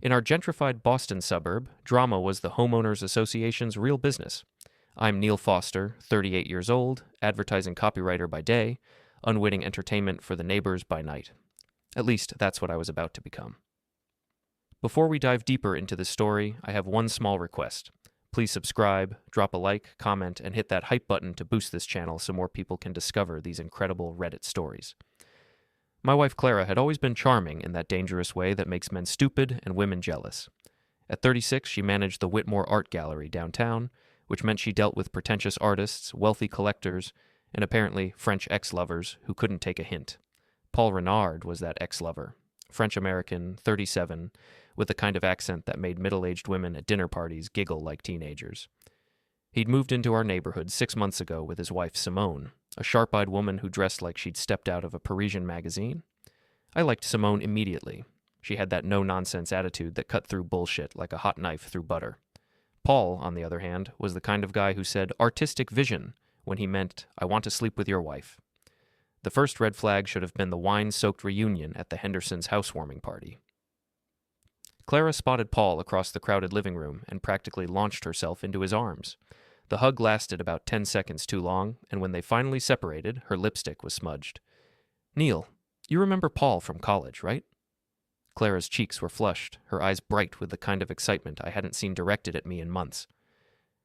In our gentrified Boston suburb, drama was the homeowners association's real business. I'm Neil Foster, 38 years old, advertising copywriter by day, unwitting entertainment for the neighbors by night. At least that's what I was about to become. Before we dive deeper into this story, I have one small request. Please subscribe, drop a like, comment, and hit that hype button to boost this channel so more people can discover these incredible Reddit stories. My wife Clara had always been charming in that dangerous way that makes men stupid and women jealous. At 36, she managed the Whitmore Art Gallery downtown, which meant she dealt with pretentious artists, wealthy collectors, and apparently French ex-lovers who couldn't take a hint. Paul Renard was that ex-lover, French-American, 37, with the kind of accent that made middle-aged women at dinner parties giggle like teenagers. He'd moved into our neighborhood 6 months ago with his wife Simone, a sharp-eyed woman who dressed like she'd stepped out of a Parisian magazine. I liked Simone immediately. She had that no-nonsense attitude that cut through bullshit like a hot knife through butter. Paul, on the other hand, was the kind of guy who said artistic vision when he meant, I want to sleep with your wife. The first red flag should have been the wine-soaked reunion at the Hendersons' housewarming party. Clara spotted Paul across the crowded living room and practically launched herself into his arms. The hug lasted about 10 seconds too long, and when they finally separated, her lipstick was smudged. Neil, you remember Paul from college, right? Clara's cheeks were flushed, her eyes bright with the kind of excitement I hadn't seen directed at me in months.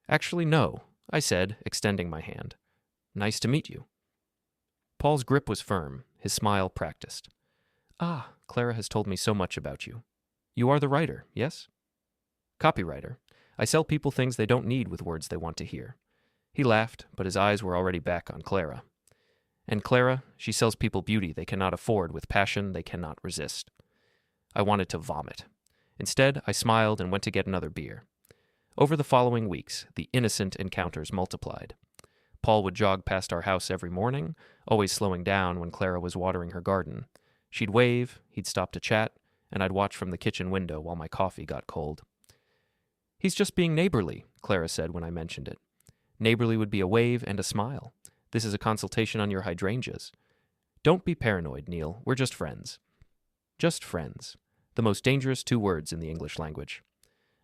Actually, no, I said, extending my hand. Nice to meet you. Paul's grip was firm, his smile practiced. Ah, Clara has told me so much about you. You are the writer, yes? Copywriter. I sell people things they don't need with words they want to hear. He laughed, but his eyes were already back on Clara. And Clara, she sells people beauty they cannot afford with passion they cannot resist. I wanted to vomit. Instead, I smiled and went to get another beer. Over the following weeks, the innocent encounters multiplied. Paul would jog past our house every morning, always slowing down when Clara was watering her garden. She'd wave, he'd stop to chat, and I'd watch from the kitchen window while my coffee got cold. He's just being neighborly, Clara said when I mentioned it. Neighborly would be a wave and a smile. This is a consultation on your hydrangeas. Don't be paranoid, Neil. We're just friends. Just friends. The most dangerous 2 words in the English language.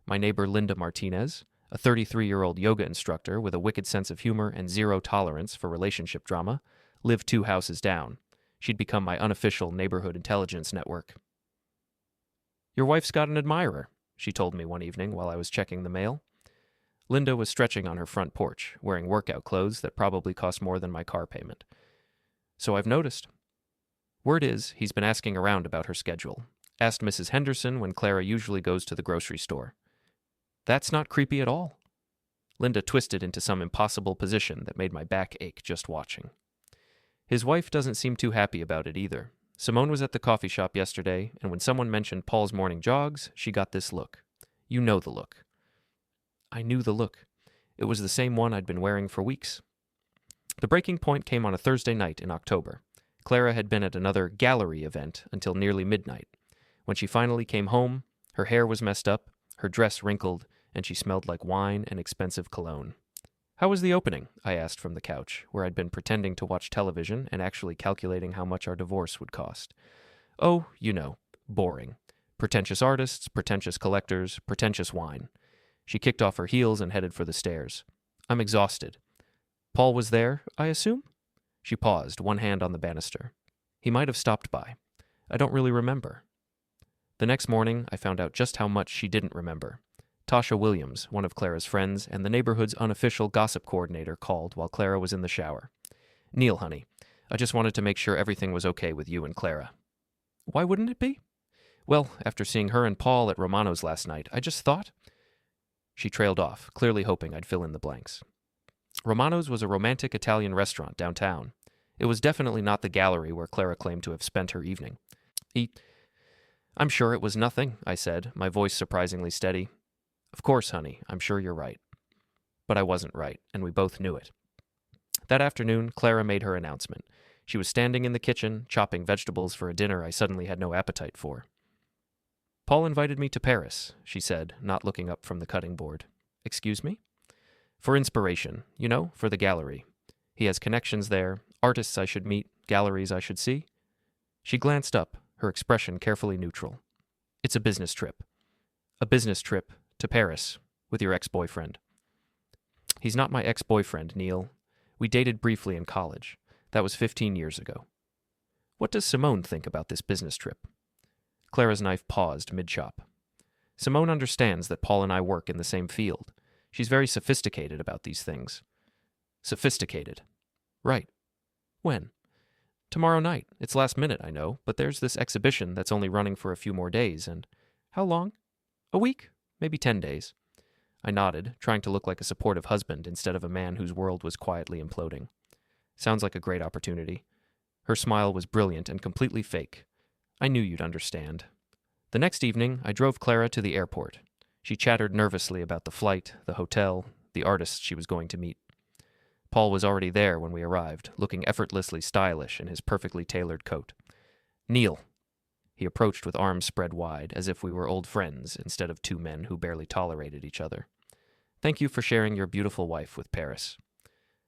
My neighbor Linda Martinez, a 33-year-old yoga instructor with a wicked sense of humor and zero tolerance for relationship drama, lived 2 houses down. She'd become my unofficial neighborhood intelligence network. Your wife's got an admirer, she told me one evening while I was checking the mail. Linda was stretching on her front porch, wearing workout clothes that probably cost more than my car payment. So I've noticed. Word is, he's been asking around about her schedule. Asked Mrs. Henderson when Clara usually goes to the grocery store. That's not creepy at all. Linda twisted into some impossible position that made my back ache just watching. His wife doesn't seem too happy about it either. Simone was at the coffee shop yesterday, and when someone mentioned Paul's morning jogs, she got this look. You know the look. I knew the look. It was the same one I'd been wearing for weeks. The breaking point came on a Thursday night in October. Clara had been at another gallery event until nearly midnight. When she finally came home, her hair was messed up, her dress wrinkled, and she smelled like wine and expensive cologne. How was the opening? I asked from the couch, where I'd been pretending to watch television and actually calculating how much our divorce would cost. Oh, you know, boring. Pretentious artists, pretentious collectors, pretentious wine. She kicked off her heels and headed for the stairs. I'm exhausted. Paul was there, I assume? She paused, one hand on the banister. He might have stopped by. I don't really remember. The next morning, I found out just how much she didn't remember. Tasha Williams, one of Clara's friends, and the neighborhood's unofficial gossip coordinator called while Clara was in the shower. Neil, honey, I just wanted to make sure everything was okay with you and Clara. Why wouldn't it be? Well, after seeing her and Paul at Romano's last night, I just thought... She trailed off, clearly hoping I'd fill in the blanks. Romano's was a romantic Italian restaurant downtown. It was definitely not the gallery where Clara claimed to have spent her evening. I'm sure it was nothing, I said, my voice surprisingly steady. Of course, honey, I'm sure you're right. But I wasn't right, and we both knew it. That afternoon, Clara made her announcement. She was standing in the kitchen, chopping vegetables for a dinner I suddenly had no appetite for. Paul invited me to Paris, she said, not looking up from the cutting board. Excuse me? For inspiration, you know, for the gallery. He has connections there, artists I should meet, galleries I should see. She glanced up, her expression carefully neutral. It's a business trip. A business trip to Paris with your ex-boyfriend. He's not my ex-boyfriend, Neil. We dated briefly in college. That was 15 years ago. What does Simone think about this business trip? Clara's knife paused mid-chop. Simone understands that Paul and I work in the same field. She's very sophisticated about these things. Sophisticated. Right. When? Tomorrow night. It's last minute, I know, but there's this exhibition that's only running for a few more days, and... How long? A week? Maybe 10 days. I nodded, trying to look like a supportive husband instead of a man whose world was quietly imploding. Sounds like a great opportunity. Her smile was brilliant and completely fake. I knew you'd understand. The next evening, I drove Clara to the airport. She chattered nervously about the flight, the hotel, the artists she was going to meet. Paul was already there when we arrived, looking effortlessly stylish in his perfectly tailored coat. Neil. He approached with arms spread wide, as if we were old friends instead of two men who barely tolerated each other. Thank you for sharing your beautiful wife with Paris.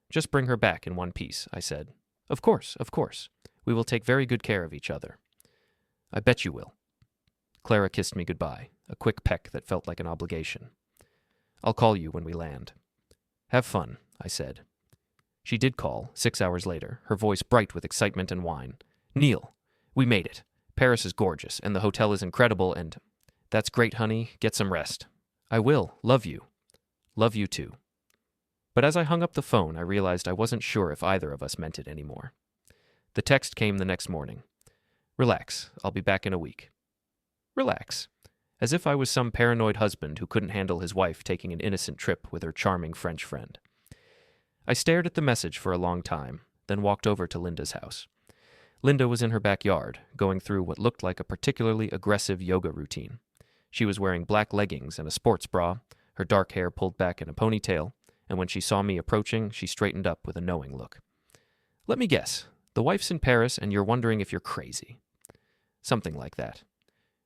Just bring her back in one piece, I said. Of course, of course. We will take very good care of each other. I bet you will. Clara kissed me goodbye, a quick peck that felt like an obligation. I'll call you when we land. Have fun, I said. She did call, 6 hours later, her voice bright with excitement and wine. Neil, we made it. Paris is gorgeous, and the hotel is incredible, and... That's great, honey. Get some rest. I will. Love you. Love you too. But as I hung up the phone, I realized I wasn't sure if either of us meant it anymore. The text came the next morning. Relax. I'll be back in a week. Relax. As if I was some paranoid husband who couldn't handle his wife taking an innocent trip with her charming French friend. I stared at the message for a long time, then walked over to Linda's house. Linda was in her backyard, going through what looked like a particularly aggressive yoga routine. She was wearing black leggings and a sports bra, her dark hair pulled back in a ponytail, and when she saw me approaching, she straightened up with a knowing look. Let me guess. The wife's in Paris and you're wondering if you're crazy. Something like that.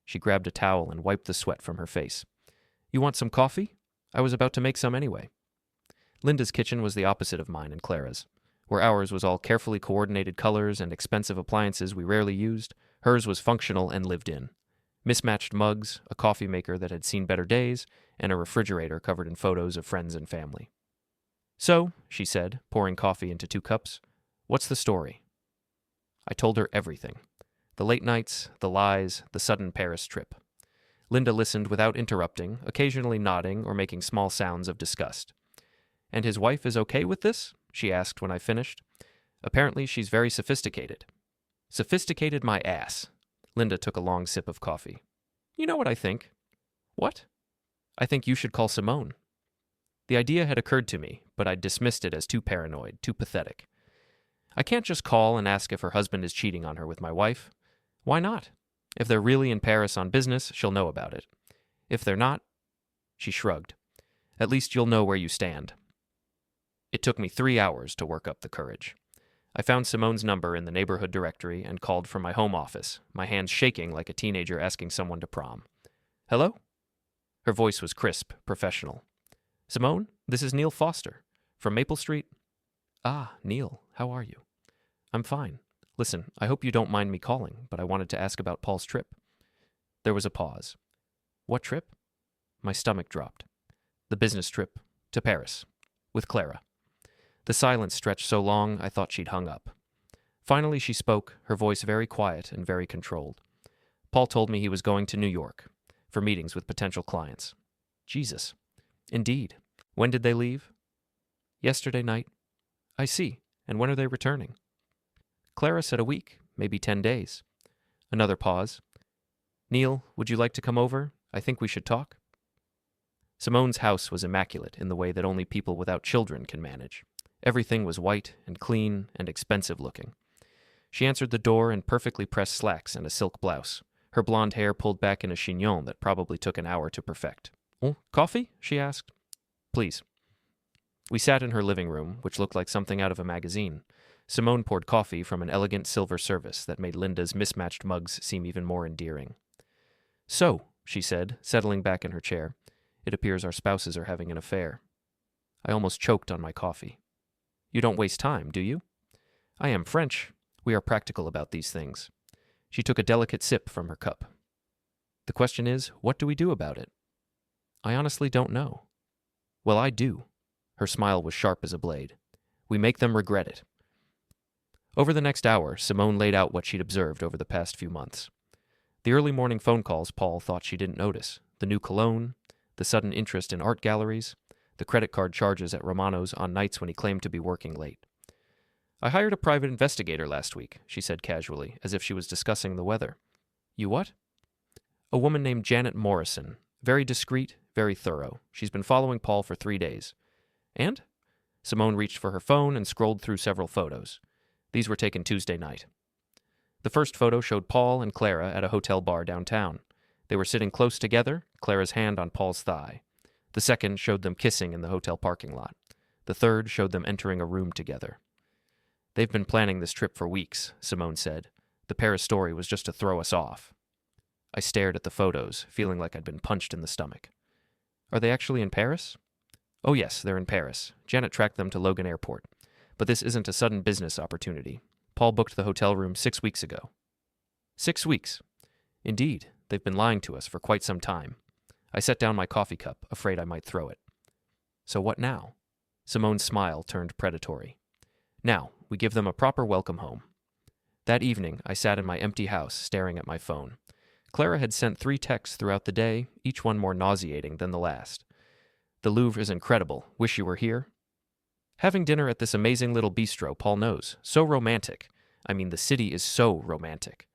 She grabbed a towel and wiped the sweat from her face. You want some coffee? I was about to make some anyway. Linda's kitchen was the opposite of mine and Clara's. Where ours was all carefully coordinated colors and expensive appliances we rarely used, hers was functional and lived in. Mismatched mugs, a coffee maker that had seen better days, and a refrigerator covered in photos of friends and family. So, she said, pouring coffee into 2 cups, what's the story? I told her everything. The late nights, the lies, the sudden Paris trip. Linda listened without interrupting, occasionally nodding or making small sounds of disgust. And his wife is okay with this? She asked when I finished. Apparently she's very sophisticated. Sophisticated my ass. Linda took a long sip of coffee. You know what I think? What? I think you should call Simone. The idea had occurred to me, but I'd dismissed it as too paranoid, too pathetic. I can't just call and ask if her husband is cheating on her with my wife. Why not? If they're really in Paris on business, she'll know about it. If they're not, she shrugged. At least you'll know where you stand. It took me 3 hours to work up the courage. I found Simone's number in the neighborhood directory and called from my home office, my hands shaking like a teenager asking someone to prom. Hello? Her voice was crisp, professional. Simone, this is Neil Foster, from Maple Street. Ah, Neil, how are you? I'm fine. Listen, I hope you don't mind me calling, but I wanted to ask about Paul's trip. There was a pause. What trip? My stomach dropped. The business trip to Paris, with Clara. The silence stretched so long I thought she'd hung up. Finally she spoke, her voice very quiet and very controlled. Paul told me he was going to New York, for meetings with potential clients. Jesus. Indeed. When did they leave? Yesterday night. I see. And when are they returning? Clara said a week, maybe 10 days. Another pause. Neil, would you like to come over? I think we should talk. Simone's house was immaculate in the way that only people without children can manage. Everything was white and clean and expensive looking. She answered the door in perfectly pressed slacks and a silk blouse, her blonde hair pulled back in a chignon that probably took an hour to perfect. Oh, coffee? She asked. Please. We sat in her living room, which looked like something out of a magazine. Simone poured coffee from an elegant silver service that made Linda's mismatched mugs seem even more endearing. So, she said, settling back in her chair, it appears our spouses are having an affair. I almost choked on my coffee. You don't waste time, do you? I am French. We are practical about these things. She took a delicate sip from her cup. The question is, what do we do about it? I honestly don't know. Well, I do. Her smile was sharp as a blade. We make them regret it. Over the next hour, Simone laid out what she'd observed over the past few months. The early morning phone calls Paul thought she didn't notice, the new cologne, the sudden interest in art galleries, the credit card charges at Romano's on nights when he claimed to be working late. I hired a private investigator last week, she said casually, as if she was discussing the weather. You what? A woman named Janet Morrison. Very discreet, very thorough. She's been following Paul for 3 days. And? Simone reached for her phone and scrolled through several photos. These were taken Tuesday night. The first photo showed Paul and Clara at a hotel bar downtown. They were sitting close together, Clara's hand on Paul's thigh. The second showed them kissing in the hotel parking lot. The third showed them entering a room together. They've been planning this trip for weeks, Simone said. The Paris story was just to throw us off. I stared at the photos, feeling like I'd been punched in the stomach. Are they actually in Paris? Oh yes, they're in Paris. Janet tracked them to Logan Airport. But this isn't a sudden business opportunity. Paul booked the hotel room 6 weeks ago. 6 weeks? Indeed, they've been lying to us for quite some time. I set down my coffee cup, afraid I might throw it. So what now? Simone's smile turned predatory. Now, we give them a proper welcome home. That evening, I sat in my empty house, staring at my phone. Clara had sent 3 texts throughout the day, each one more nauseating than the last. The Louvre is incredible. Wish you were here. Having dinner at this amazing little bistro, Paul knows. So romantic. I mean, the city is so romantic.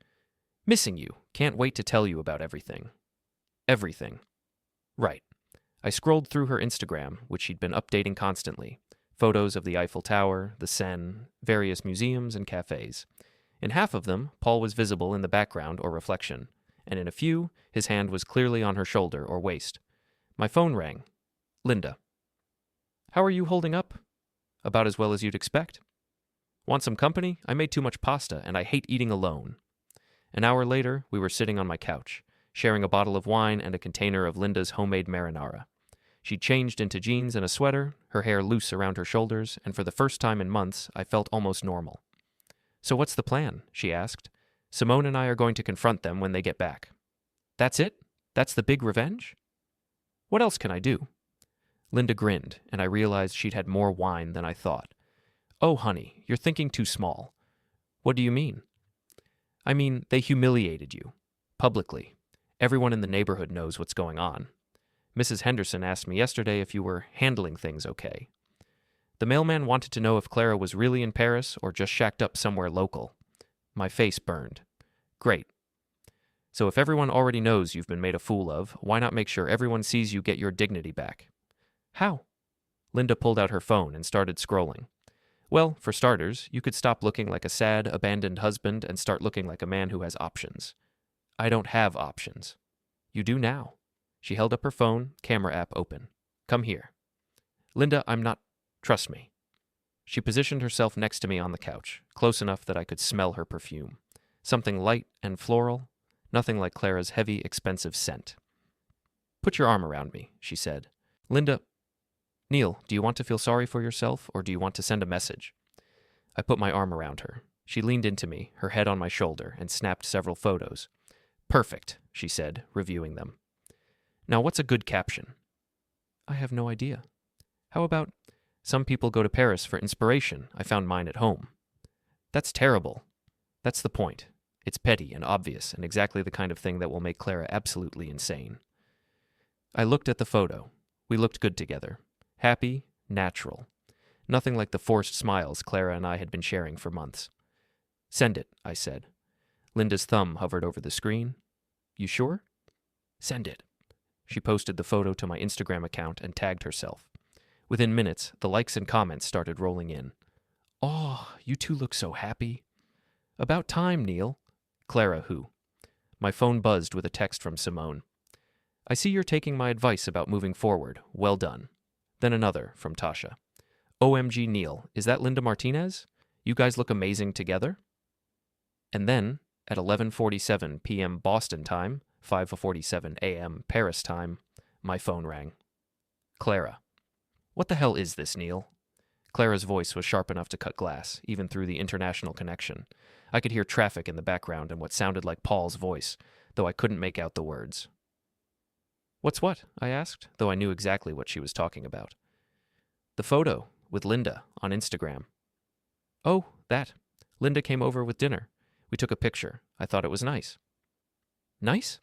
Missing you. Can't wait to tell you about everything. Everything. Right. I scrolled through her Instagram, which she'd been updating constantly. Photos of the Eiffel Tower, the Seine, various museums and cafes. In half of them, Paul was visible in the background or reflection, and in a few, his hand was clearly on her shoulder or waist. My phone rang. Linda. How are you holding up? About as well as you'd expect. Want some company? I made too much pasta, and I hate eating alone. An hour later, we were sitting on my couch, sharing a bottle of wine and a container of Linda's homemade marinara. She'd changed into jeans and a sweater, her hair loose around her shoulders, and for the first time in months, I felt almost normal. So what's the plan? She asked. Simone and I are going to confront them when they get back. That's it? That's the big revenge? What else can I do? Linda grinned, and I realized she'd had more wine than I thought. Oh, honey, you're thinking too small. What do you mean? I mean, they humiliated you. Publicly. Everyone in the neighborhood knows what's going on. Mrs. Henderson asked me yesterday if you were handling things okay. The mailman wanted to know if Clara was really in Paris or just shacked up somewhere local. My face burned. Great. So if everyone already knows you've been made a fool of, why not make sure everyone sees you get your dignity back? How? Linda pulled out her phone and started scrolling. Well, for starters, you could stop looking like a sad, abandoned husband and start looking like a man who has options. I don't have options. You do now. She held up her phone, camera app open. Come here. Linda, I'm not... Trust me. She positioned herself next to me on the couch, close enough that I could smell her perfume. Something light and floral, nothing like Clara's heavy, expensive scent. Put your arm around me, she said. Linda... Neil, do you want to feel sorry for yourself, or do you want to send a message? I put my arm around her. She leaned into me, her head on my shoulder, and snapped several photos. Perfect, she said, reviewing them. Now what's a good caption? I have no idea. How about, some people go to Paris for inspiration. I found mine at home. That's terrible. That's the point. It's petty and obvious and exactly the kind of thing that will make Clara absolutely insane. I looked at the photo. We looked good together. Happy, natural. Nothing like the forced smiles Clara and I had been sharing for months. Send it, I said. Linda's thumb hovered over the screen. You sure? Send it. She posted the photo to my Instagram account and tagged herself. Within minutes, the likes and comments started rolling in. Oh, you two look so happy. About time, Neil. Clara who? My phone buzzed with a text from Simone. I see you're taking my advice about moving forward. Well done. Then another from Tasha. OMG Neil, is that Linda Martinez? You guys look amazing together. And then, at 11:47 p.m. Boston time, 5:47 a.m. Paris time, my phone rang. Clara. What the hell is this, Neil? Clara's voice was sharp enough to cut glass, even through the international connection. I could hear traffic in the background and what sounded like Paul's voice, though I couldn't make out the words. What's what? I asked, though I knew exactly what she was talking about. The photo with Linda on Instagram. Oh, that. Linda came over with dinner. We took a picture. I thought it was nice. Nice?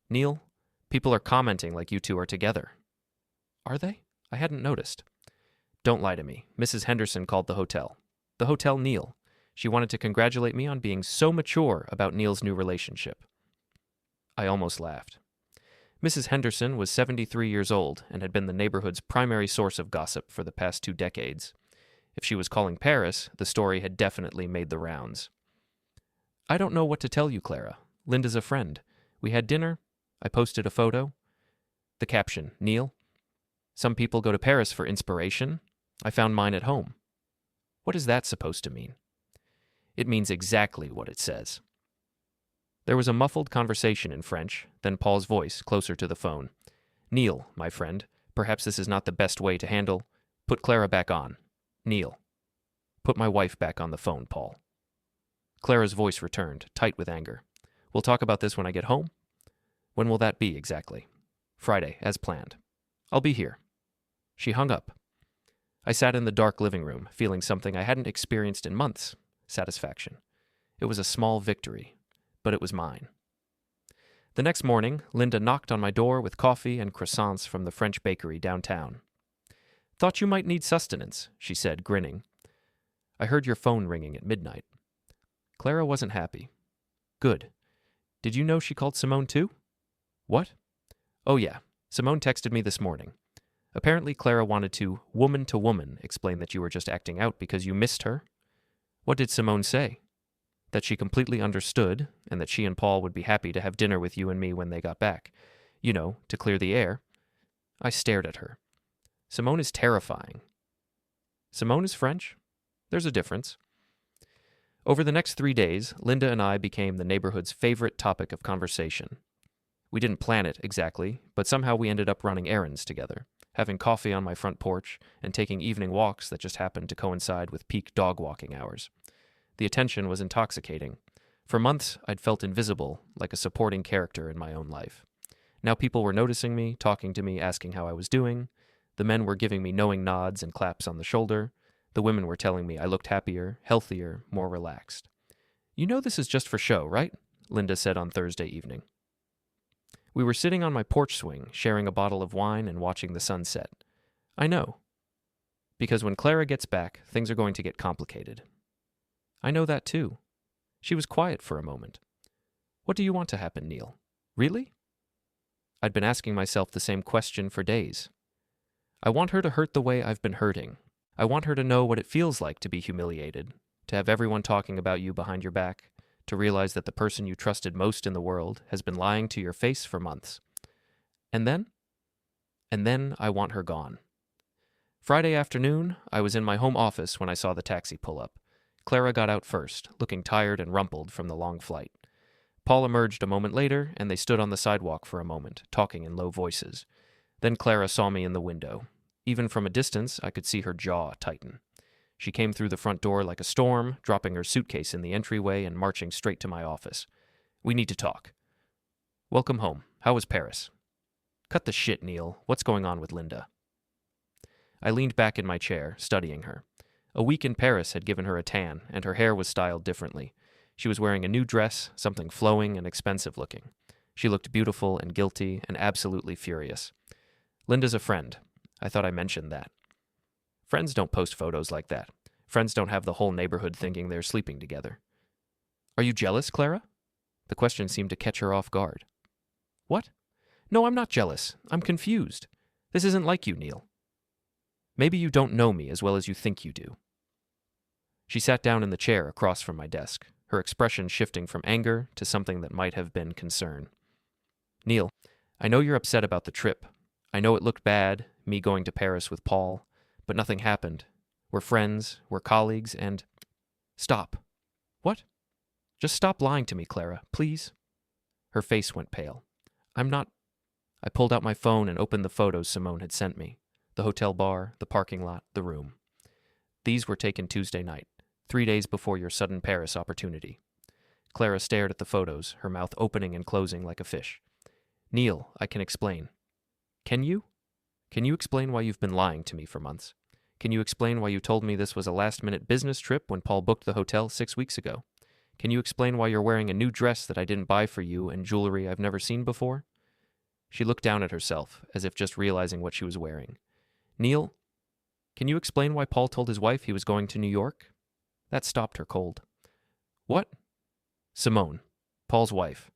Neil, people are commenting like you two are together. Are they? I hadn't noticed. Don't lie to me. Mrs. Henderson called the hotel. The hotel Neil. She wanted to congratulate me on being so mature about Neil's new relationship. I almost laughed. Mrs. Henderson was 73 years old and had been the neighborhood's primary source of gossip for the past 2 decades. If she was calling Paris, the story had definitely made the rounds. I don't know what to tell you, Clara. Linda's a friend. We had dinner. I posted a photo. The caption, Neil. Some people go to Paris for inspiration. I found mine at home. What is that supposed to mean? It means exactly what it says. There was a muffled conversation in French, then Paul's voice closer to the phone. Neil, my friend, perhaps this is not the best way to handle. Put Clara back on. Neil. Put my wife back on the phone, Paul. Clara's voice returned, tight with anger. We'll talk about this when I get home. When will that be exactly? Friday, as planned. I'll be here. She hung up. I sat in the dark living room, feeling something I hadn't experienced in months. Satisfaction. It was a small victory, but it was mine. The next morning, Linda knocked on my door with coffee and croissants from the French bakery downtown. Thought you might need sustenance, she said, grinning. I heard your phone ringing at midnight. Clara wasn't happy. Good. Did you know she called Simone too? What? Oh yeah, Simone texted me this morning. Apparently Clara wanted to woman explain that you were just acting out because you missed her. What did Simone say? That she completely understood, and that she and Paul would be happy to have dinner with you and me when they got back. You know, to clear the air. I stared at her. Simone is terrifying. Simone is French? There's a difference. Over the next 3 days, Linda and I became the neighborhood's favorite topic of conversation. We didn't plan it exactly, but somehow we ended up running errands together, having coffee on my front porch, and taking evening walks that just happened to coincide with peak dog walking hours. The attention was intoxicating. For months, I'd felt invisible, like a supporting character in my own life. Now people were noticing me, talking to me, asking how I was doing. The men were giving me knowing nods and claps on the shoulder. The women were telling me I looked happier, healthier, more relaxed. You know this is just for show, right? Linda said on Thursday evening. We were sitting on my porch swing, sharing a bottle of wine and watching the sunset. I know. Because when Clara gets back, things are going to get complicated. I know that too. She was quiet for a moment. What do you want to happen, Neil? Really? I'd been asking myself the same question for days. I want her to hurt the way I've been hurting. I want her to know what it feels like to be humiliated, to have everyone talking about you behind your back, to realize that the person you trusted most in the world has been lying to your face for months. And then? And then I want her gone. Friday afternoon, I was in my home office when I saw the taxi pull up. Clara got out first, looking tired and rumpled from the long flight. Paul emerged a moment later, and they stood on the sidewalk for a moment, talking in low voices. Then Clara saw me in the window. Even from a distance, I could see her jaw tighten. She came through the front door like a storm, dropping her suitcase in the entryway and marching straight to my office. We need to talk. Welcome home. How was Paris? Cut the shit, Neil. What's going on with Linda? I leaned back in my chair, studying her. A week in Paris had given her a tan, and her hair was styled differently. She was wearing a new dress, something flowing and expensive looking. She looked beautiful and guilty and absolutely furious. Linda's a friend. I thought I mentioned that. Friends don't post photos like that. Friends don't have the whole neighborhood thinking they're sleeping together. Are you jealous, Clara? The question seemed to catch her off guard. What? No, I'm not jealous. I'm confused. This isn't like you, Neil. Maybe you don't know me as well as you think you do. She sat down in the chair across from my desk, her expression shifting from anger to something that might have been concern. Neil, I know you're upset about the trip. I know it looked bad, me going to Paris with Paul, but nothing happened. We're friends, we're colleagues, and... Stop. What? Just stop lying to me, Clara, please. Her face went pale. I'm not... I pulled out my phone and opened the photos Simone had sent me. The hotel bar, the parking lot, the room. These were taken Tuesday night, 3 days before your sudden Paris opportunity. Clara stared at the photos, her mouth opening and closing like a fish. Neil, I can explain. Can you? Can you explain why you've been lying to me for months? Can you explain why you told me this was a last-minute business trip when Paul booked the hotel 6 weeks ago? Can you explain why you're wearing a new dress that I didn't buy for you and jewelry I've never seen before? She looked down at herself, as if just realizing what she was wearing. Neil, can you explain why Paul told his wife he was going to New York? That stopped her cold. What? Simone, Paul's wife.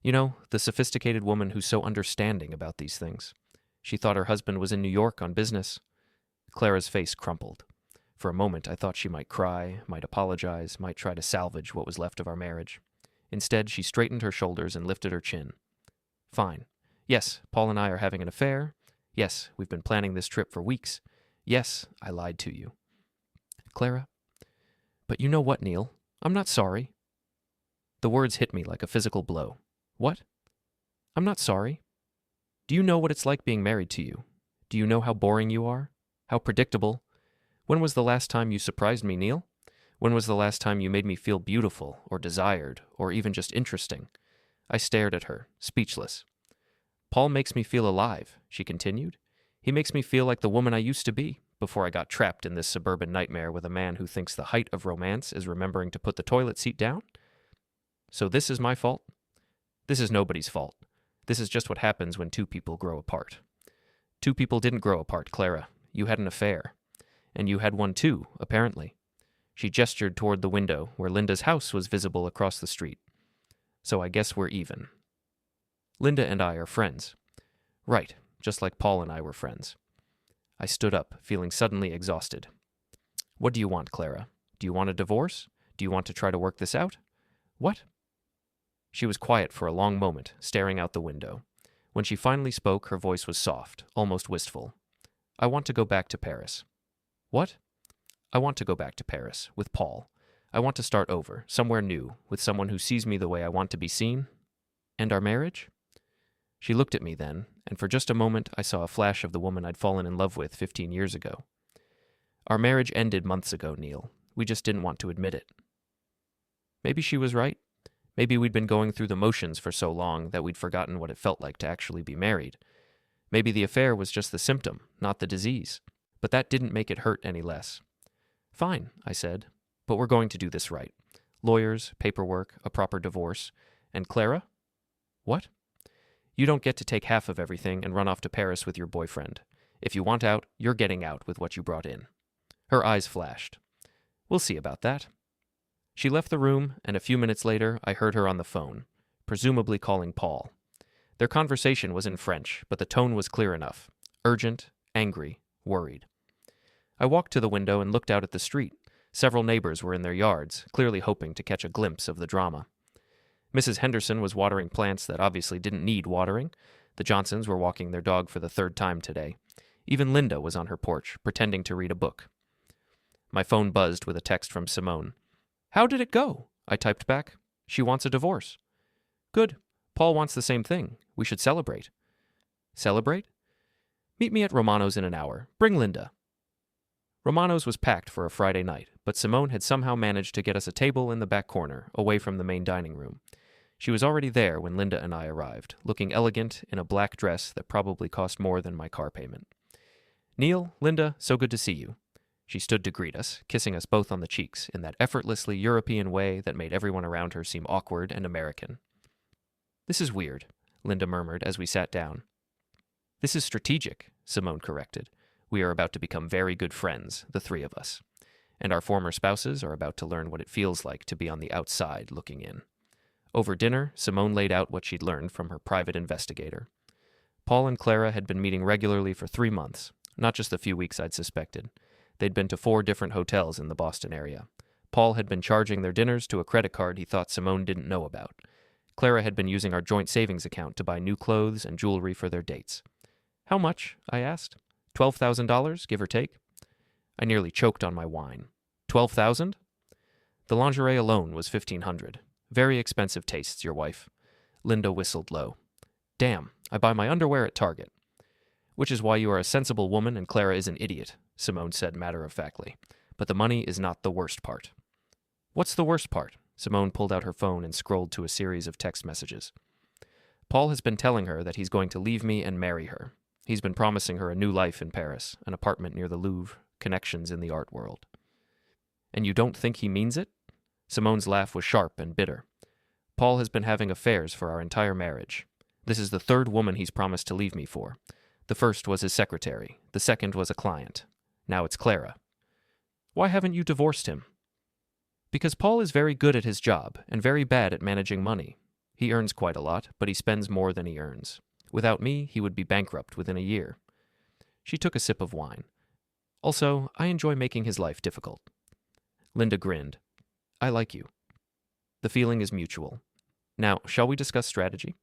You know, the sophisticated woman who's so understanding about these things. She thought her husband was in New York on business. Clara's face crumpled. For a moment, I thought she might cry, might apologize, might try to salvage what was left of our marriage. Instead, she straightened her shoulders and lifted her chin. Fine. Yes, Paul and I are having an affair. Yes, we've been planning this trip for weeks. Yes, I lied to you. Clara? But you know what, Neil? I'm not sorry. The words hit me like a physical blow. What? I'm not sorry. Do you know what it's like being married to you? Do you know how boring you are? How predictable? When was the last time you surprised me, Neil? When was the last time you made me feel beautiful, or desired, or even just interesting? I stared at her, speechless. Paul makes me feel alive, she continued. He makes me feel like the woman I used to be, before I got trapped in this suburban nightmare with a man who thinks the height of romance is remembering to put the toilet seat down. So this is my fault? This is nobody's fault. This is just what happens when two people grow apart. Two people didn't grow apart, Clara. You had an affair. And you had one too, apparently. She gestured toward the window where Linda's house was visible across the street. So I guess we're even. Linda and I are friends. Right, just like Paul and I were friends. I stood up, feeling suddenly exhausted. What do you want, Clara? Do you want a divorce? Do you want to try to work this out? What? She was quiet for a long moment, staring out the window. When she finally spoke, her voice was soft, almost wistful. I want to go back to Paris. What? I want to go back to Paris, with Paul. I want to start over, somewhere new, with someone who sees me the way I want to be seen. And our marriage? She looked at me then, and for just a moment I saw a flash of the woman I'd fallen in love with 15 years ago. Our marriage ended months ago, Neil. We just didn't want to admit it. Maybe she was right. Maybe we'd been going through the motions for so long that we'd forgotten what it felt like to actually be married. Maybe the affair was just the symptom, not the disease. But that didn't make it hurt any less. Fine, I said, but we're going to do this right. Lawyers, paperwork, a proper divorce. And Clara? What? You don't get to take half of everything and run off to Paris with your boyfriend. If you want out, you're getting out with what you brought in. Her eyes flashed. We'll see about that. She left the room, and a few minutes later, I heard her on the phone, presumably calling Paul. Their conversation was in French, but the tone was clear enough. Urgent, angry, worried. I walked to the window and looked out at the street. Several neighbors were in their yards, clearly hoping to catch a glimpse of the drama. Mrs. Henderson was watering plants that obviously didn't need watering. The Johnsons were walking their dog for the third time today. Even Linda was on her porch, pretending to read a book. My phone buzzed with a text from Simone. How did it go? I typed back. She wants a divorce. Good. Paul wants the same thing. We should celebrate. Celebrate? Meet me at Romano's in an hour. Bring Linda. Romano's was packed for a Friday night, but Simone had somehow managed to get us a table in the back corner, away from the main dining room. She was already there when Linda and I arrived, looking elegant in a black dress that probably cost more than my car payment. Neil, Linda, so good to see you. She stood to greet us, kissing us both on the cheeks in that effortlessly European way that made everyone around her seem awkward and American. This is weird, Linda murmured as we sat down. This is strategic, Simone corrected. We are about to become very good friends, the three of us. And our former spouses are about to learn what it feels like to be on the outside looking in. Over dinner, Simone laid out what she'd learned from her private investigator. Paul and Clara had been meeting regularly for 3 months, not just the few weeks I'd suspected. They'd been to 4 different hotels in the Boston area. Paul had been charging their dinners to a credit card he thought Simone didn't know about. Clara had been using our joint savings account to buy new clothes and jewelry for their dates. How much? I asked. $12,000, give or take? I nearly choked on my wine. $12,000? The lingerie alone was $1,500. Very expensive tastes, your wife. Linda whistled low. Damn, I buy my underwear at Target. Which is why you are a sensible woman and Clara is an idiot, Simone said matter-of-factly. But the money is not the worst part. What's the worst part? Simone pulled out her phone and scrolled to a series of text messages. Paul has been telling her that he's going to leave me and marry her. He's been promising her a new life in Paris, an apartment near the Louvre, connections in the art world. And you don't think he means it? Simone's laugh was sharp and bitter. Paul has been having affairs for our entire marriage. This is the third woman he's promised to leave me for. The first was his secretary. The second was a client. Now it's Clara. Why haven't you divorced him? Because Paul is very good at his job and very bad at managing money. He earns quite a lot, but he spends more than he earns. Without me, he would be bankrupt within a year. She took a sip of wine. Also, I enjoy making his life difficult. Linda grinned. I like you. The feeling is mutual. Now, shall we discuss strategy?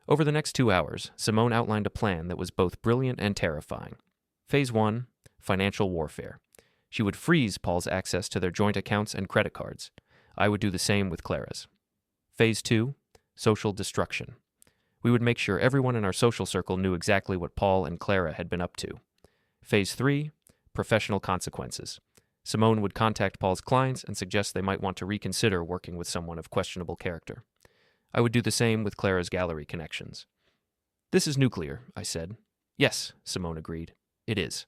Over the next 2 hours, Simone outlined a plan that was both brilliant and terrifying. Phase 1, financial warfare. She would freeze Paul's access to their joint accounts and credit cards. I would do the same with Clara's. Phase 2, social destruction. We would make sure everyone in our social circle knew exactly what Paul and Clara had been up to. Phase 3, professional consequences. Simone would contact Paul's clients and suggest they might want to reconsider working with someone of questionable character. I would do the same with Clara's gallery connections. This is nuclear, I said. Yes, Simone agreed. It is.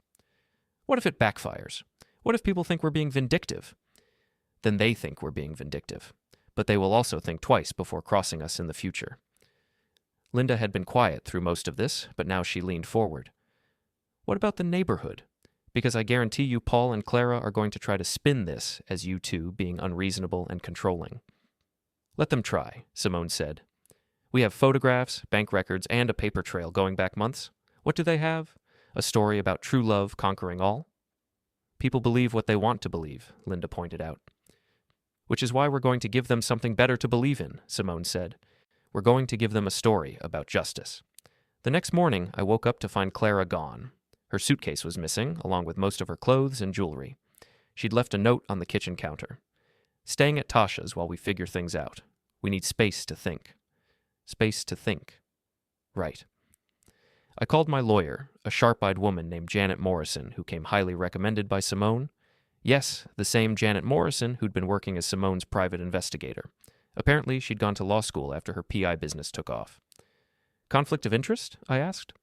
What if it backfires? What if people think we're being vindictive? Then they think we're being vindictive. But they will also think twice before crossing us in the future. Linda had been quiet through most of this, but now she leaned forward. What about the neighborhood? Because I guarantee you Paul and Clara are going to try to spin this as you two being unreasonable and controlling. Let them try, Simone said. We have photographs, bank records, and a paper trail going back months. What do they have? A story about true love conquering all? People believe what they want to believe, Linda pointed out. Which is why we're going to give them something better to believe in, Simone said. We're going to give them a story about justice. The next morning, I woke up to find Clara gone. Her suitcase was missing, along with most of her clothes and jewelry. She'd left a note on the kitchen counter. Staying at Tasha's while we figure things out. We need space to think. Space to think. Right. I called my lawyer, a sharp-eyed woman named Janet Morrison, who came highly recommended by Simone. Yes, the same Janet Morrison who'd been working as Simone's private investigator. Apparently, she'd gone to law school after her PI business took off. Conflict of interest? I asked.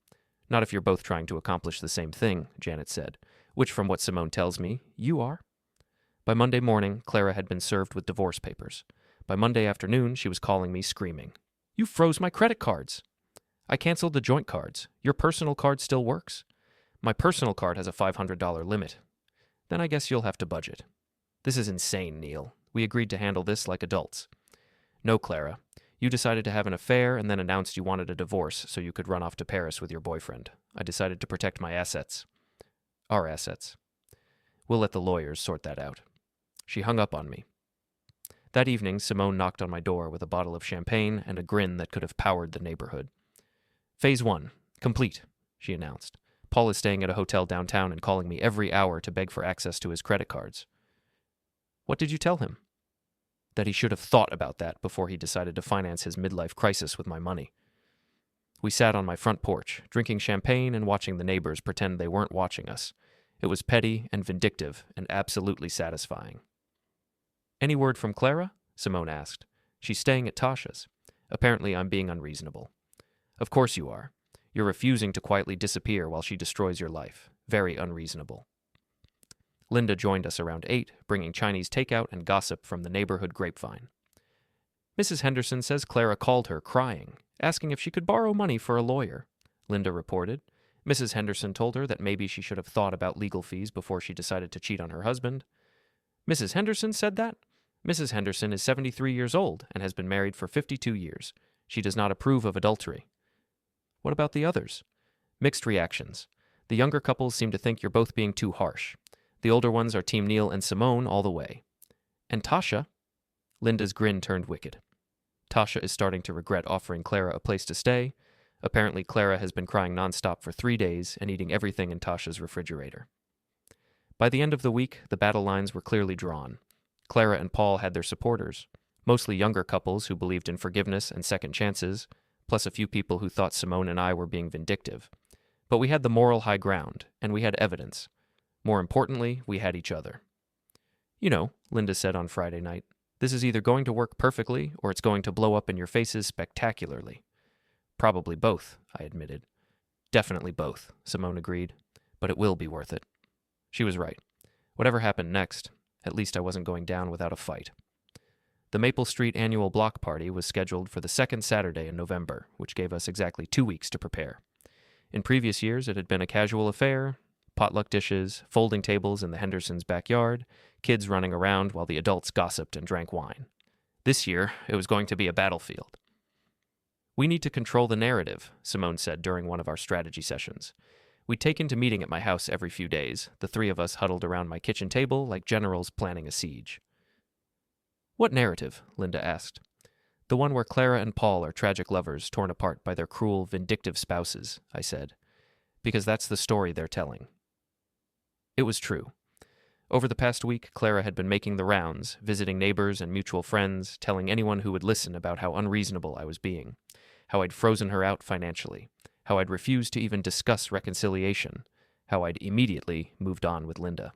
Not if you're both trying to accomplish the same thing, Janet said, which from what Simone tells me, you are. By Monday morning, Clara had been served with divorce papers. By Monday afternoon, she was calling me screaming. You froze my credit cards. I canceled the joint cards. Your personal card still works. My personal card has a $500 limit. Then I guess you'll have to budget. This is insane, Neil. We agreed to handle this like adults. No, Clara. You decided to have an affair and then announced you wanted a divorce so you could run off to Paris with your boyfriend. I decided to protect my assets. Our assets. We'll let the lawyers sort that out. She hung up on me. That evening, Simone knocked on my door with a bottle of champagne and a grin that could have powered the neighborhood. Phase 1. Complete, she announced. Paul is staying at a hotel downtown and calling me every hour to beg for access to his credit cards. What did you tell him? That he should have thought about that before he decided to finance his midlife crisis with my money. We sat on my front porch, drinking champagne and watching the neighbors pretend they weren't watching us. It was petty and vindictive and absolutely satisfying. Any word from Clara? Simone asked. She's staying at Tasha's. Apparently I'm being unreasonable. Of course you are. You're refusing to quietly disappear while she destroys your life. Very unreasonable. Linda joined us around 8, bringing Chinese takeout and gossip from the neighborhood grapevine. Mrs. Henderson says Clara called her crying, asking if she could borrow money for a lawyer, Linda reported. Mrs. Henderson told her that maybe she should have thought about legal fees before she decided to cheat on her husband. Mrs. Henderson said that? Mrs. Henderson is 73 years old and has been married for 52 years. She does not approve of adultery. What about the others? Mixed reactions. The younger couples seem to think you're both being too harsh. The older ones are Team Neil and Simone all the way. And Tasha? Linda's grin turned wicked. Tasha is starting to regret offering Clara a place to stay. Apparently Clara has been crying nonstop for 3 days and eating everything in Tasha's refrigerator. By the end of the week, the battle lines were clearly drawn. Clara and Paul had their supporters, mostly younger couples who believed in forgiveness and second chances, plus a few people who thought Simone and I were being vindictive. But we had the moral high ground, and we had evidence. More importantly, we had each other. You know, Linda said on Friday night, this is either going to work perfectly or it's going to blow up in your faces spectacularly. Probably both, I admitted. Definitely both, Simone agreed. But it will be worth it. She was right. Whatever happened next, at least I wasn't going down without a fight. The Maple Street annual block party was scheduled for the second Saturday in November, which gave us exactly 2 weeks to prepare. In previous years, it had been a casual affair, potluck dishes, folding tables in the Hendersons' backyard, kids running around while the adults gossiped and drank wine. This year, it was going to be a battlefield. We need to control the narrative, Simone said during one of our strategy sessions. We'd taken to meeting at my house every few days, the three of us huddled around my kitchen table like generals planning a siege. What narrative? Linda asked. The one where Clara and Paul are tragic lovers torn apart by their cruel, vindictive spouses, I said. Because that's the story they're telling. It was true. Over the past week, Clara had been making the rounds, visiting neighbors and mutual friends, telling anyone who would listen about how unreasonable I was being, how I'd frozen her out financially, how I'd refused to even discuss reconciliation, how I'd immediately moved on with Linda.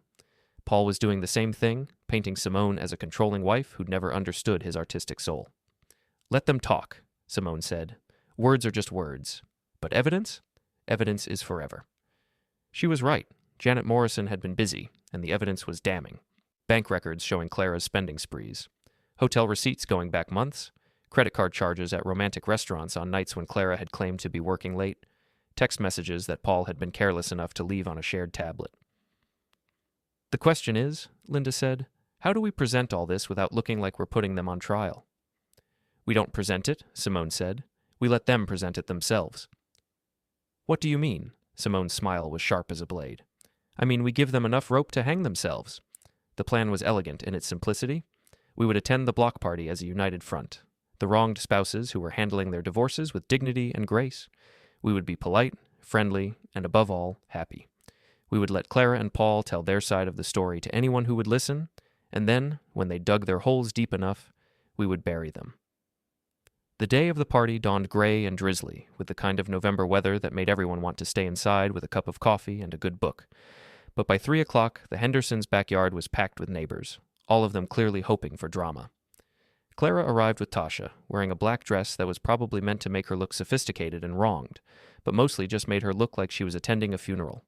Paul was doing the same thing, painting Simone as a controlling wife who'd never understood his artistic soul. Let them talk, Simone said. Words are just words. But evidence? Evidence is forever. She was right. Janet Morrison had been busy, and the evidence was damning. Bank records showing Clara's spending sprees. Hotel receipts going back months. Credit card charges at romantic restaurants on nights when Clara had claimed to be working late. Text messages that Paul had been careless enough to leave on a shared tablet. The question is, Linda said, how do we present all this without looking like we're putting them on trial? We don't present it, Simone said. We let them present it themselves. What do you mean? Simone's smile was sharp as a blade. I mean, we give them enough rope to hang themselves. The plan was elegant in its simplicity. We would attend the block party as a united front. The wronged spouses who were handling their divorces with dignity and grace. We would be polite, friendly, and above all, happy. We would let Clara and Paul tell their side of the story to anyone who would listen, and then, when they dug their holes deep enough, we would bury them. The day of the party dawned gray and drizzly, with the kind of November weather that made everyone want to stay inside with a cup of coffee and a good book. But by 3 o'clock, the Hendersons' backyard was packed with neighbors, all of them clearly hoping for drama. Clara arrived with Tasha, wearing a black dress that was probably meant to make her look sophisticated and wronged, but mostly just made her look like she was attending a funeral.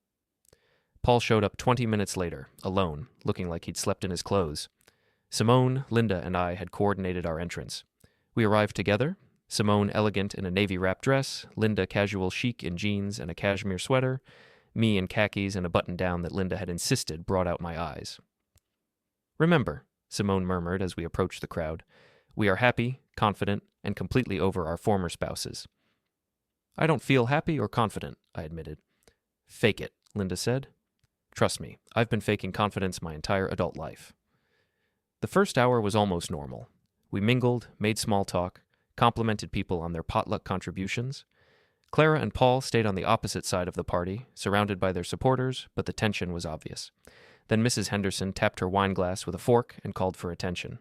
Paul showed up 20 minutes later, alone, looking like he'd slept in his clothes. Simone, Linda, and I had coordinated our entrance. We arrived together, Simone elegant in a navy-wrap dress, Linda casual chic in jeans and a cashmere sweater, me in khakis and a button-down that Linda had insisted brought out my eyes. Remember, Simone murmured as we approached the crowd, we are happy, confident, and completely over our former spouses. I don't feel happy or confident, I admitted. Fake it, Linda said. Trust me, I've been faking confidence my entire adult life. The first hour was almost normal. We mingled, made small talk, complimented people on their potluck contributions. Clara and Paul stayed on the opposite side of the party, surrounded by their supporters, but the tension was obvious. Then Mrs. Henderson tapped her wine glass with a fork and called for attention.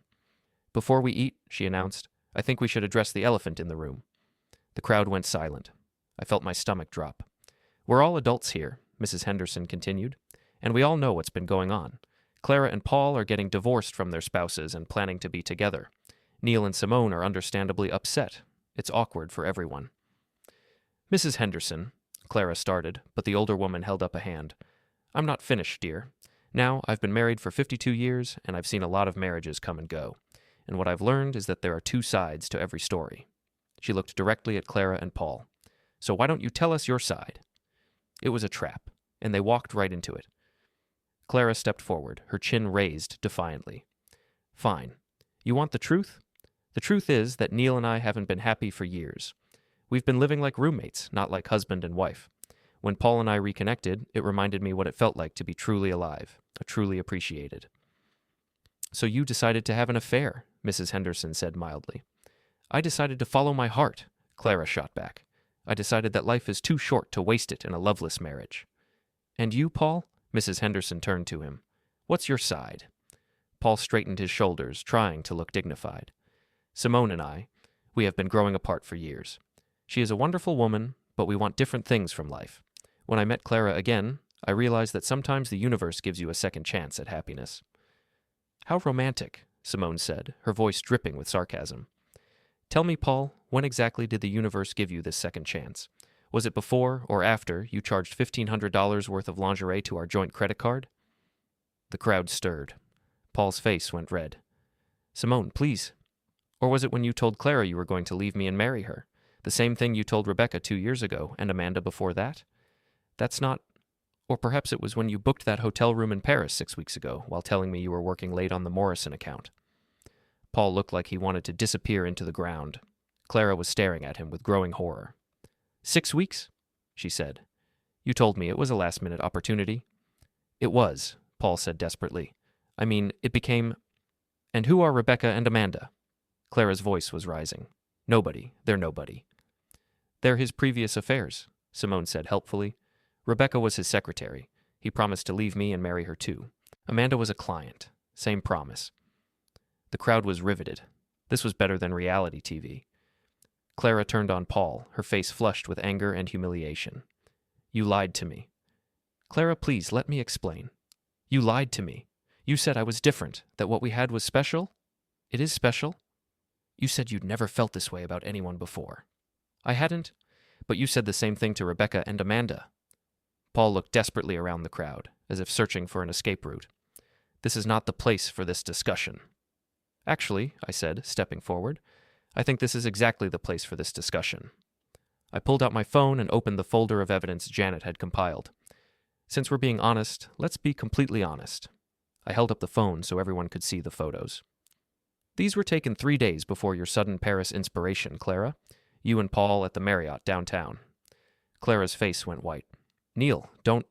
Before we eat, she announced, I think we should address the elephant in the room. The crowd went silent. I felt my stomach drop. We're all adults here, Mrs. Henderson continued, and we all know what's been going on. Clara and Paul are getting divorced from their spouses and planning to be together. Neil and Simone are understandably upset. It's awkward for everyone. Mrs. Henderson, Clara started, but the older woman held up a hand. I'm not finished, dear. Now, I've been married for 52 years, and I've seen a lot of marriages come and go. And what I've learned is that there are two sides to every story. She looked directly at Clara and Paul. So why don't you tell us your side? It was a trap, and they walked right into it. Clara stepped forward, her chin raised defiantly. Fine. You want the truth? The truth is that Neil and I haven't been happy for years. We've been living like roommates, not like husband and wife. When Paul and I reconnected, it reminded me what it felt like to be truly alive, truly appreciated. So you decided to have an affair, Mrs. Henderson said mildly. I decided to follow my heart, Clara shot back. I decided that life is too short to waste it in a loveless marriage. And you, Paul? Mrs. Henderson turned to him. What's your side? Paul straightened his shoulders, trying to look dignified. Simone and I, we have been growing apart for years. She is a wonderful woman, but we want different things from life. When I met Clara again, I realized that sometimes the universe gives you a second chance at happiness. How romantic, Simone said, her voice dripping with sarcasm. Tell me, Paul, when exactly did the universe give you this second chance? Was it before or after you charged $1,500 worth of lingerie to our joint credit card? The crowd stirred. Paul's face went red. Simone, please. Or was it when you told Clara you were going to leave me and marry her? The same thing you told Rebecca 2 years ago, and Amanda before that? That's not... Or perhaps it was when you booked that hotel room in Paris 6 weeks ago, while telling me you were working late on the Morrison account. Paul looked like he wanted to disappear into the ground. Clara was staring at him with growing horror. 6 weeks? She said. You told me it was a last-minute opportunity. It was, Paul said desperately. I mean, it became... And who are Rebecca and Amanda? Clara's voice was rising. Nobody. They're nobody. They're his previous affairs, Simone said helpfully. Rebecca was his secretary. He promised to leave me and marry her too. Amanda was a client. Same promise. The crowd was riveted. This was better than reality TV. Clara turned on Paul, her face flushed with anger and humiliation. You lied to me. Clara, please, let me explain. You lied to me. You said I was different, that what we had was special. It is special. You said you'd never felt this way about anyone before. I hadn't, but you said the same thing to Rebecca and Amanda. Paul looked desperately around the crowd, as if searching for an escape route. This is not the place for this discussion. Actually, I said, stepping forward, I think this is exactly the place for this discussion. I pulled out my phone and opened the folder of evidence Janet had compiled. Since we're being honest, let's be completely honest. I held up the phone so everyone could see the photos. These were taken 3 days before your sudden Paris inspiration, Clara. You and Paul at the Marriott downtown. Clara's face went white. Neil, don't...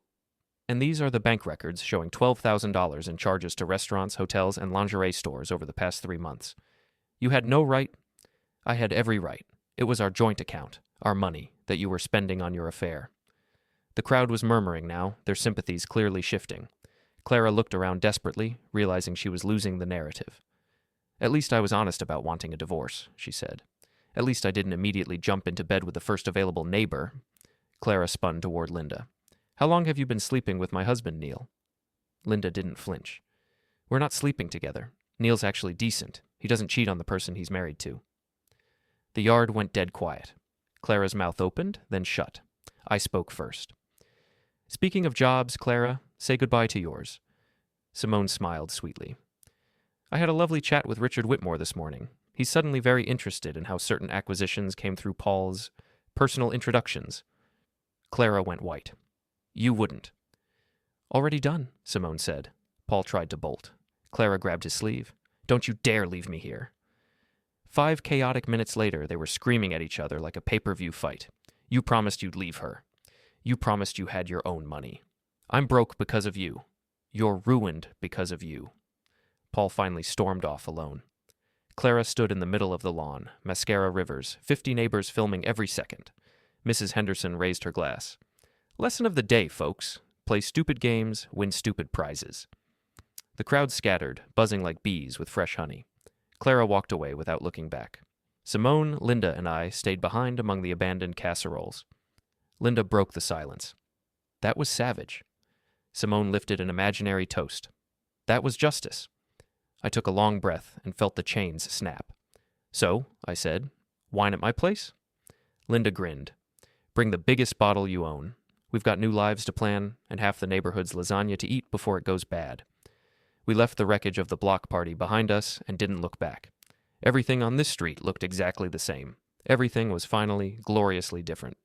And these are the bank records showing $12,000 in charges to restaurants, hotels, and lingerie stores over the past 3 months. You had no right... I had every right. It was our joint account, our money, that you were spending on your affair. The crowd was murmuring now, their sympathies clearly shifting. Clara looked around desperately, realizing she was losing the narrative. At least I was honest about wanting a divorce, she said. At least I didn't immediately jump into bed with the first available neighbor. Clara spun toward Linda. How long have you been sleeping with my husband, Neil? Linda didn't flinch. We're not sleeping together. Neil's actually decent. He doesn't cheat on the person he's married to. The yard went dead quiet. Clara's mouth opened, then shut. I spoke first. Speaking of jobs, Clara, say goodbye to yours. Simone smiled sweetly. I had a lovely chat with Richard Whitmore this morning. He's suddenly very interested in how certain acquisitions came through Paul's personal introductions. Clara went white. You wouldn't. Already done, Simone said. Paul tried to bolt. Clara grabbed his sleeve. Don't you dare leave me here. 5 chaotic minutes later, they were screaming at each other like a pay-per-view fight. You promised you'd leave her. You promised you had your own money. I'm broke because of you. You're ruined because of you. Paul finally stormed off alone. Clara stood in the middle of the lawn, mascara rivers, 50 neighbors filming every second. Mrs. Henderson raised her glass. Lesson of the day, folks. Play stupid games, win stupid prizes. The crowd scattered, buzzing like bees with fresh honey. Clara walked away without looking back. Simone, Linda, and I stayed behind among the abandoned casseroles. Linda broke the silence. That was savage. Simone lifted an imaginary toast. That was justice. I took a long breath and felt the chains snap. So, I said, wine at my place? Linda grinned. Bring the biggest bottle you own. We've got new lives to plan and half the neighborhood's lasagna to eat before it goes bad. We left the wreckage of the block party behind us and didn't look back. Everything on this street looked exactly the same. Everything was finally gloriously different.